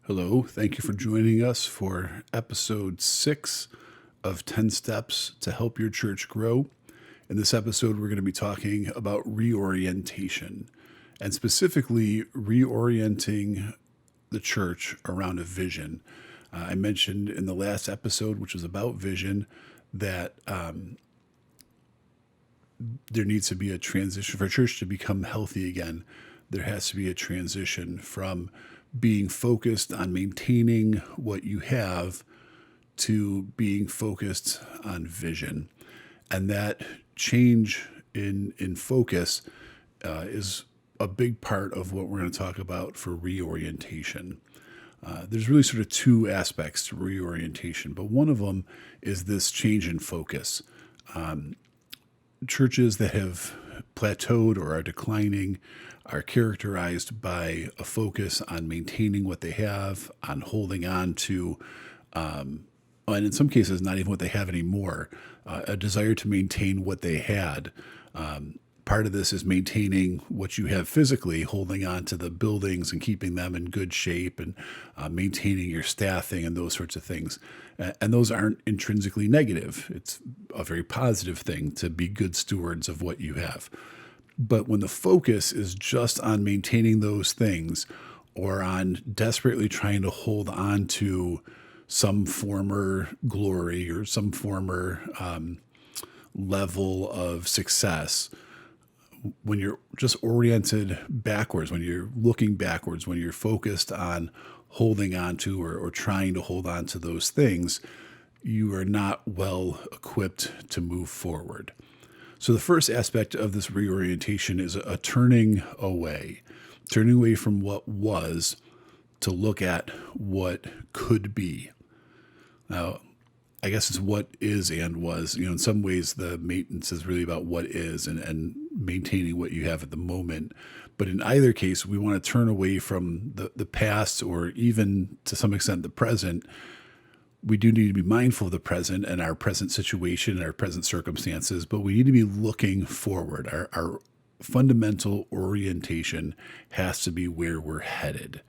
Hello, thank you for joining us for episode 6 of 10 Steps to Help Your Church Grow. In this episode, we're going to be talking about reorientation and specifically reorienting the church around a vision. I mentioned in the last episode, which was about vision, that there needs to be a transition for a church to become healthy again. There has to be a transition from being focused on maintaining what you have to being focused on vision. And that change in focus is a big part of what we're going to talk about for reorientation. There's really sort of two aspects to reorientation, but one of them is this change in focus. Churches that have plateaued or are declining are characterized by a focus on maintaining what they have, on holding on to, and in some cases, not even what they have anymore, a desire to maintain what they had. Part of this is maintaining what you have physically, holding on to the buildings and keeping them in good shape and maintaining your staffing and those sorts of things. And those aren't intrinsically negative. It's a very positive thing to be good stewards of what you have. But when the focus is just on maintaining those things or on desperately trying to hold on to some former glory or some former level of success, when you're just oriented backwards, when you're looking backwards, when you're focused on holding on to or trying to hold on to those things, you are not well equipped to move forward. So the first aspect of this reorientation is a turning away from what was to look at what could be. Now, I guess it's what is and was. In some ways, the maintenance is really about what is and maintaining what you have at the moment. But in either case, we want to turn away from the past or even to some extent the present. We do need to be mindful of the present and our present situation and our present circumstances, but we need to be looking forward. Our fundamental orientation has to be where we're headed.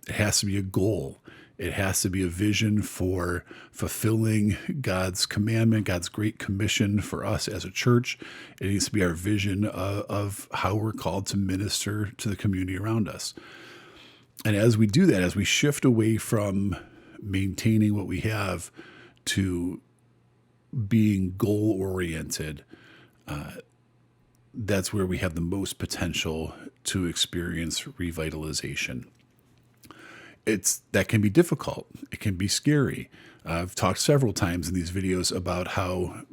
It has to be a goal. It has to be a vision for fulfilling God's commandment, God's great commission for us as a church. It needs to be our vision of how we're called to minister to the community around us. And as we do that, as we shift away from maintaining what we have to being goal-oriented, that's where we have the most potential to experience revitalization. That can be difficult. It can be scary. I've talked several times in these videos about how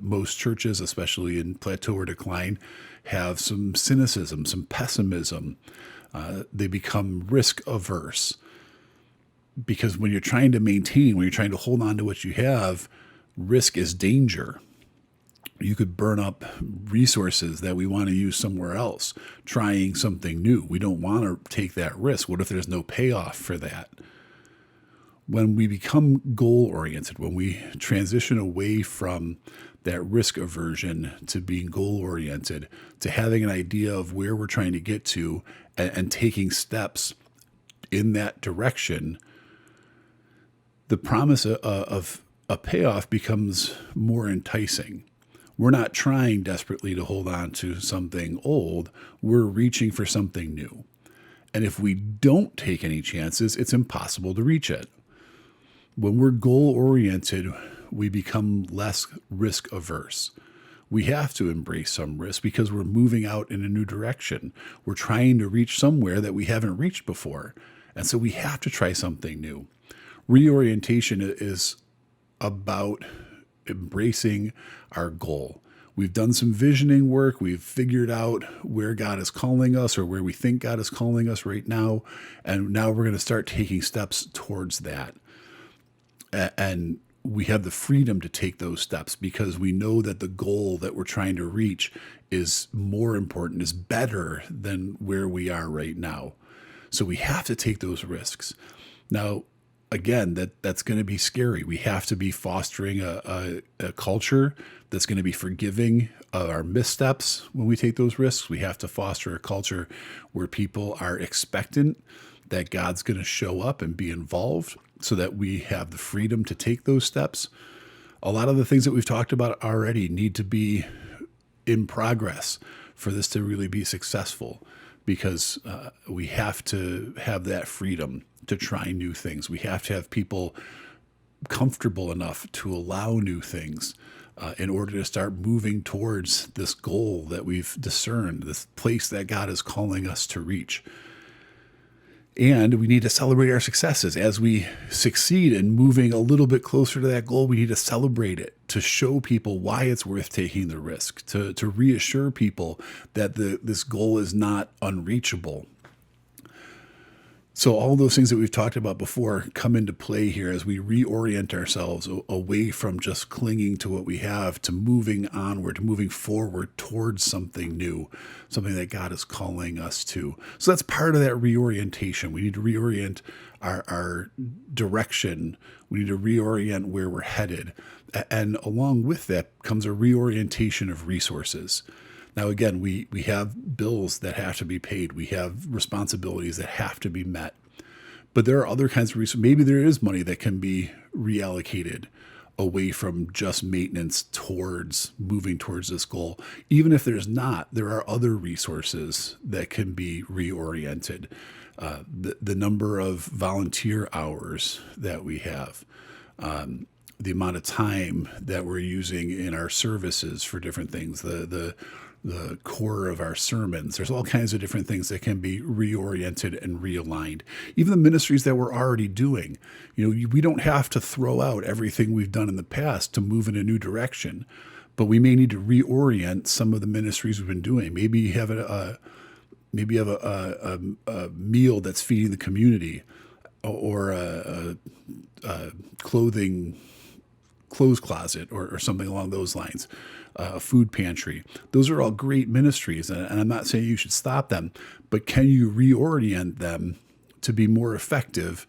most churches, especially in plateau or decline, have some cynicism, some pessimism. They become risk averse. Because when you're trying to maintain, when you're trying to hold on to what you have, risk is danger. You could burn up resources that we want to use somewhere else, trying something new. We don't want to take that risk. What if there's no payoff for that? When we become goal-oriented, when we transition away from that risk aversion to being goal-oriented, to having an idea of where we're trying to get to and taking steps in that direction, the promise of a payoff becomes more enticing. We're not trying desperately to hold on to something old. We're reaching for something new. And if we don't take any chances, it's impossible to reach it. When we're goal-oriented, we become less risk-averse. We have to embrace some risk because we're moving out in a new direction. We're trying to reach somewhere that we haven't reached before. And so we have to try something new. Reorientation is about embracing our goal. We've done some visioning work. We've figured out where God is calling us or where we think God is calling us right now. And now we're going to start taking steps towards that. And we have the freedom to take those steps because we know that the goal that we're trying to reach is more important, is better than where we are right now. So we have to take those risks. Now, again, that's going to be scary. We have to be fostering a culture that's going to be forgiving of our missteps when we take those risks. We have to foster a culture where people are expectant that God's going to show up and be involved so that we have the freedom to take those steps. A lot of the things that we've talked about already need to be in progress for this to really be successful, because we have to have that freedom to try new things. We have to have people comfortable enough to allow new things in order to start moving towards this goal that we've discerned, this place that God is calling us to reach. And we need to celebrate our successes. As we succeed in moving a little bit closer to that goal, we need to celebrate it, to show people why it's worth taking the risk, to reassure people that this goal is not unreachable. So all those things that we've talked about before come into play here as we reorient ourselves away from just clinging to what we have, to moving onward, to moving forward towards something new, something that God is calling us to. So that's part of that reorientation. We need to reorient our direction. We need to reorient where we're headed. And along with that comes a reorientation of resources. Now, again, we have bills that have to be paid. We have responsibilities that have to be met. But there are other kinds of resources. Maybe there is money that can be reallocated away from just maintenance towards moving towards this goal. Even if there's not, there are other resources that can be reoriented. The number of volunteer hours that we have, the amount of time that we're using in our services for different things, the core of our sermons. There's all kinds of different things that can be reoriented and realigned. Even the ministries that we're already doing. We don't have to throw out everything we've done in the past to move in a new direction, but we may need to reorient some of the ministries we've been doing. Maybe you have a meal that's feeding the community, or a clothes closet, or something along those lines, a food pantry. Those are all great ministries, and I'm not saying you should stop them, but can you reorient them to be more effective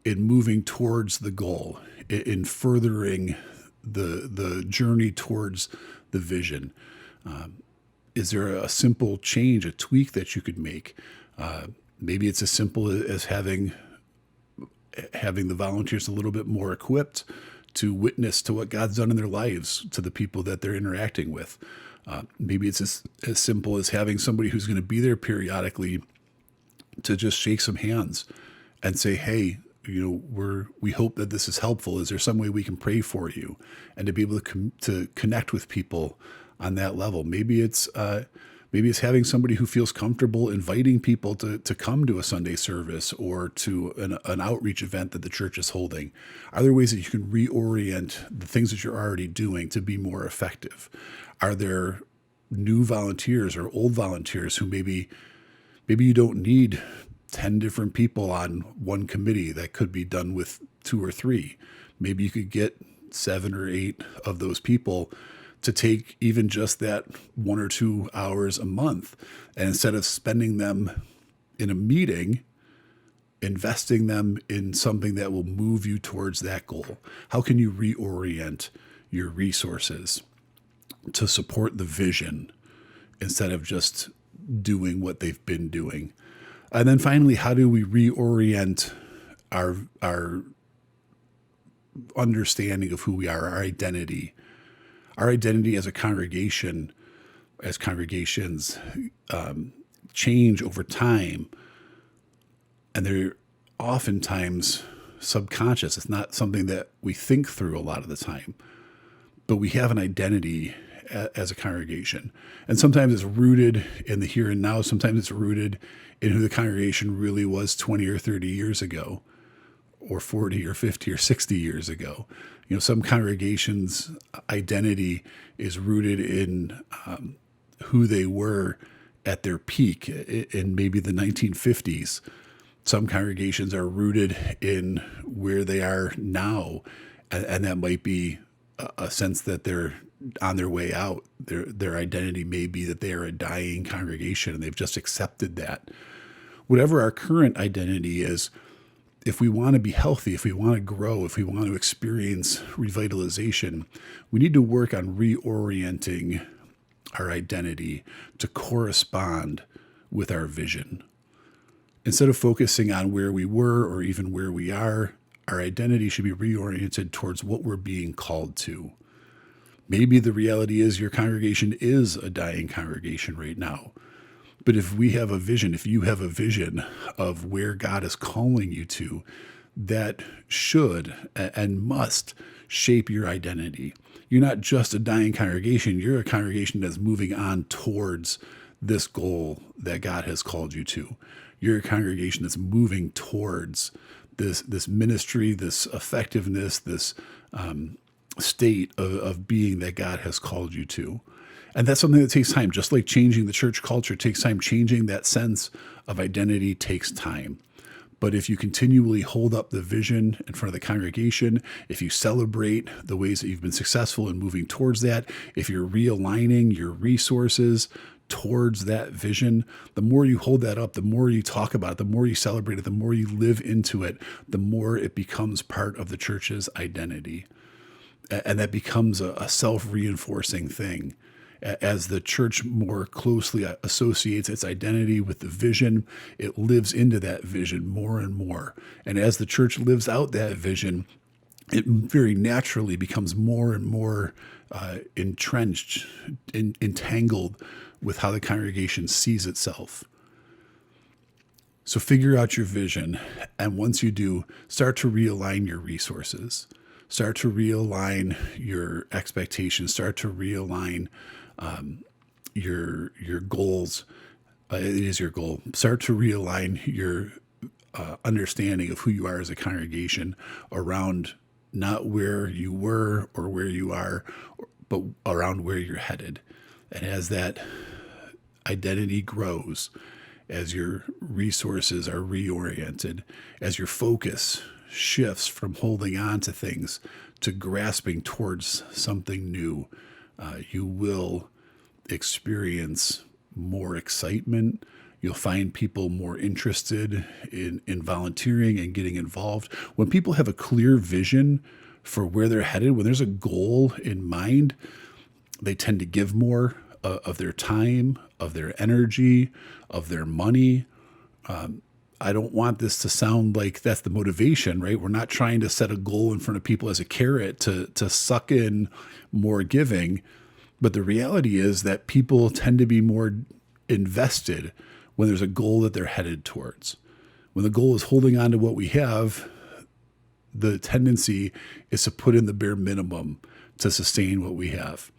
in moving towards the goal, in furthering the journey towards the vision? Is there a simple change, a tweak that you could make? Maybe it's as simple as having the volunteers a little bit more equipped to witness to what God's done in their lives to the people that they're interacting with. Maybe it's as simple as having somebody who's going to be there periodically to just shake some hands and say, hey, we hope that this is helpful. Is there some way we can pray for you? And to be able to connect with people on that level. Maybe it's having somebody who feels comfortable inviting people to come to a Sunday service or to an outreach event that the church is holding. Are there ways that you can reorient the things that you're already doing to be more effective? Are there new volunteers or old volunteers who maybe you don't need 10 different people on one committee that could be done with 2 or 3? Maybe you could get 7 or 8 of those people to take even just that 1 or 2 hours a month, and instead of spending them in a meeting, investing them in something that will move you towards that goal. How can you reorient your resources to support the vision instead of just doing what they've been doing? And then finally, how do we reorient our understanding of who we are, our identity? Our identity as a congregation, as congregations change over time, and they're oftentimes subconscious. It's not something that we think through a lot of the time, but we have an identity as a congregation. And sometimes it's rooted in the here and now. Sometimes it's rooted in who the congregation really was 20 or 30 years ago, or 40 or 50 or 60 years ago. Some congregations' identity is rooted in who they were at their peak in maybe the 1950s. Some congregations are rooted in where they are now, and that might be a sense that they're on their way out. Their identity may be that they are a dying congregation, and they've just accepted that. Whatever our current identity is, if we want to be healthy, if we want to grow, if we want to experience revitalization, we need to work on reorienting our identity to correspond with our vision. Instead of focusing on where we were or even where we are, our identity should be reoriented towards what we're being called to. Maybe the reality is your congregation is a dying congregation right now. But if we have a vision, if you have a vision of where God is calling you to, that should and must shape your identity. You're not just a dying congregation, you're a congregation that's moving on towards this goal that God has called you to. You're a congregation that's moving towards this ministry, this effectiveness, this state of being that God has called you to. And that's something that takes time. Just like changing the church culture takes time, changing that sense of identity takes time. But if you continually hold up the vision in front of the congregation, if you celebrate the ways that you've been successful in moving towards that, if you're realigning your resources towards that vision, the more you hold that up, the more you talk about it, the more you celebrate it, the more you live into it, the more it becomes part of the church's identity. And that becomes a self-reinforcing thing. As the church more closely associates its identity with the vision, it lives into that vision more and more. And as the church lives out that vision, it very naturally becomes more and more entrenched, entangled with how the congregation sees itself. So figure out your vision, and once you do, start to realign your resources. Start to realign your expectations. Start to realign your goals. It is your goal. Start to realign your understanding of who you are as a congregation around not where you were or where you are, but around where you're headed. And as that identity grows, as your resources are reoriented, as your focus shifts from holding on to things to grasping towards something new, you will experience more excitement. You'll find people more interested in volunteering and getting involved. When people have a clear vision for where they're headed, when there's a goal in mind, they tend to give more of their time, of their energy, of their money. I don't want this to sound like that's the motivation, right? We're not trying to set a goal in front of people as a carrot to suck in more giving. But the reality is that people tend to be more invested when there's a goal that they're headed towards. When the goal is holding on to what we have, the tendency is to put in the bare minimum to sustain what we have.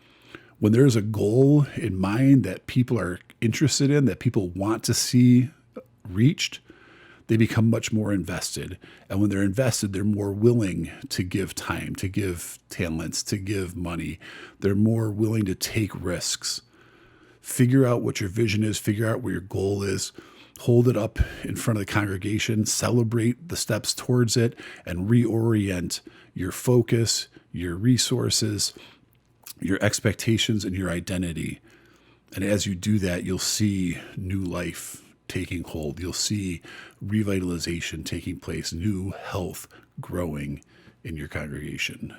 When there's a goal in mind that people are interested in, that people want to see reached, they become much more invested. And when they're invested, they're more willing to give time, to give talents, to give money. They're more willing to take risks. Figure out what your vision is, figure out where your goal is, hold it up in front of the congregation, celebrate the steps towards it, and reorient your focus, your resources, your expectations, and your identity. And as you do that, you'll see new life taking hold. You'll see revitalization taking place, new health growing in your congregation.